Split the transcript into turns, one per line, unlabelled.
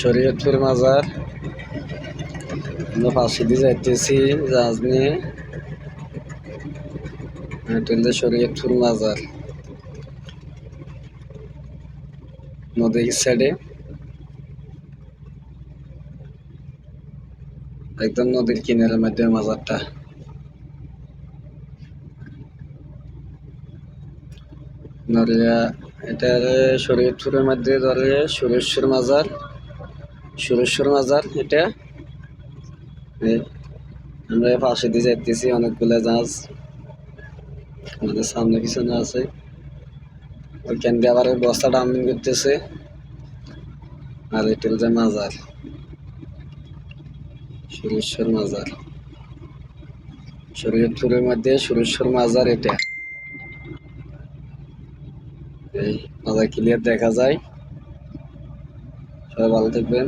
শরীয়তপুর মাজার। আমরা পাশে দিয়ে যাইতেছি জাহাজ নিয়ে। এটা হলো শরীয়তপুর মাজার, নদীর সাইডে, একদম নদীর কিনারের মধ্যে মাজারটা। নড়িয়া এটার শরীয়তপুরের মধ্যে ধরে সুরেশ্বর মাজার, সুরেশ্বর মাজার এটা। আমরা পাশে দিয়ে যাইতেছি, অনেকগুলো জাহাজ আমাদের সামনে পিছনে আছে। ওইখান দিয়ে আবার বস্তা ডাম্পিং করতেছে। আর এটা হচ্ছে মাজার, সুরেশ্বর মাজার, শরীয়তপুরের মধ্যে সুরেশ্বর মাজার এটা। এই মাজার ক্লিয়ার দেখা যায়। সবাই ভালো থাকবেন।